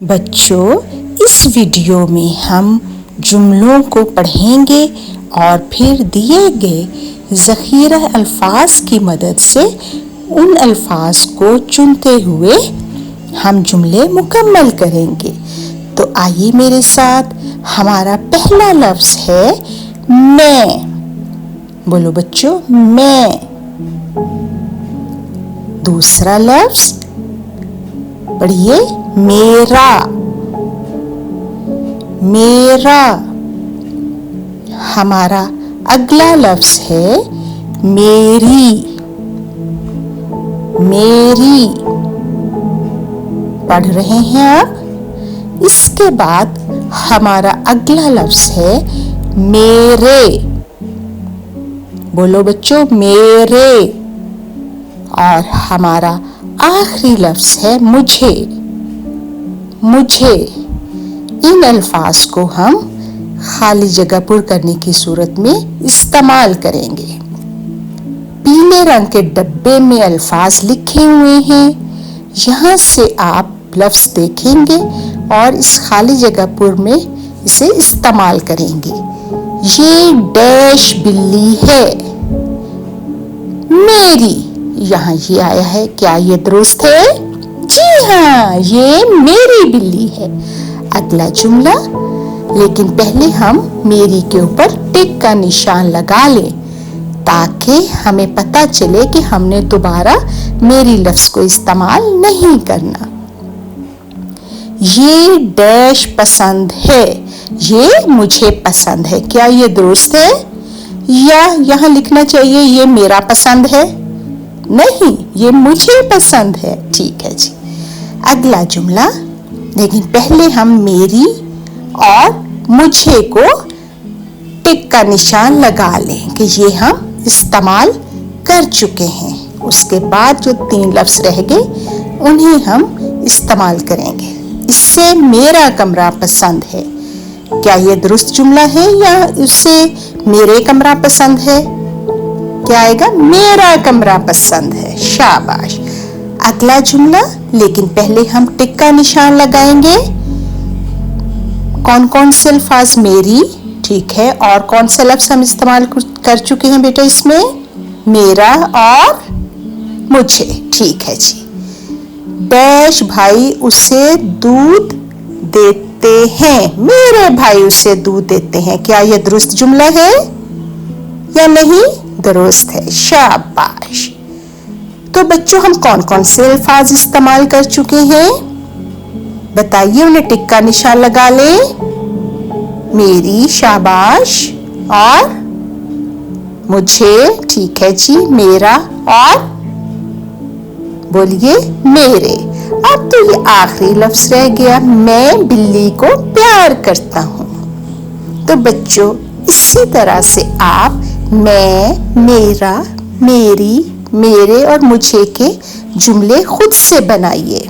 बच्चों, इस वीडियो में हम जुमलों को पढ़ेंगे और फिर दिए गए ज़ख़ीरा अल्फाज की मदद से उन अल्फाज को चुनते हुए हम जुमले मुकम्मल करेंगे। तो आइए मेरे साथ। हमारा पहला लफ्ज़ है मैं। बोलो बच्चों, मैं। दूसरा लफ्ज़ पढ़िए, मेरा। मेरा। हमारा अगला लफ्ज़ है मेरी। मेरी। पढ़ रहे हैं आप। इसके बाद हमारा अगला लफ्ज़ है मेरे। बोलो बच्चों, मेरे। और हमारा आखिरी लफ्ज़ है मुझे। मुझे। इन अल्फाज को हम खाली जगह पुर करने की सूरत में इस्तेमाल करेंगे। पीले रंग के डब्बे में अल्फाज लिखे हुए हैं। यहाँ से आप लफ्ज़ देखेंगे और इस खाली जगह पुर में इसे इस्तेमाल करेंगे। ये डैश बिल्ली है। मेरी। यहाँ ये आया है, क्या ये दुरुस्त है? जी हाँ, ये मेरी बिल्ली है। अगला जुमला, लेकिन पहले हम मेरी के ऊपर टिक का निशान लगा लें ताकि हमें पता चले कि हमने दोबारा मेरी लफ्ज़ को इस्तेमाल नहीं करना। ये डैश पसंद है। ये मुझे पसंद है। क्या ये दुरुस्त है? या यहाँ लिखना चाहिए ये मेरा पसंद है? नहीं, ये मुझे पसंद है। ठीक है जी। अगला जुमला, लेकिन पहले हम मेरी और मुझे को टिक का निशान लगा लें कि ये हम इस्तेमाल कर चुके हैं। उसके बाद जो 3 लफ्ज़ रह गए उन्हें हम इस्तेमाल करेंगे। इससे मेरा कमरा पसंद है। क्या ये दुरुस्त जुमला है या उससे मेरे कमरा पसंद है? क्या आएगा? मेरा कमरा पसंद है। शाबाश। अगला जुमला, लेकिन पहले हम टिक का निशान लगाएंगे। कौन कौन से अल्फाज? मेरी, ठीक है। और कौन से लफ्ज़ हम इस्तेमाल कर चुके हैं बेटा इसमें? मेरा और मुझे। ठीक है जी। डैश भाई उसे दूध देते हैं। मेरे भाई उसे दूध देते हैं। क्या यह दुरुस्त जुमला है या नहीं? दुरुस्त है। शाबाश। तो बच्चों, हम कौन कौन से अल्फाज इस्तेमाल कर चुके हैं बताइए, उन्हें टिक का निशान लगा ले। मेरी, शाबाश। और मुझे, ठीक है जी। मेरा और बोलिए मेरे। अब तो ये आखिरी लफ्ज़ रह गया, मैं बिल्ली को प्यार करता हूँ। तो बच्चों, इसी तरह से आप मैं, मेरा, मेरी, मेरे और मुझे के जुमले खुद से बनाइए।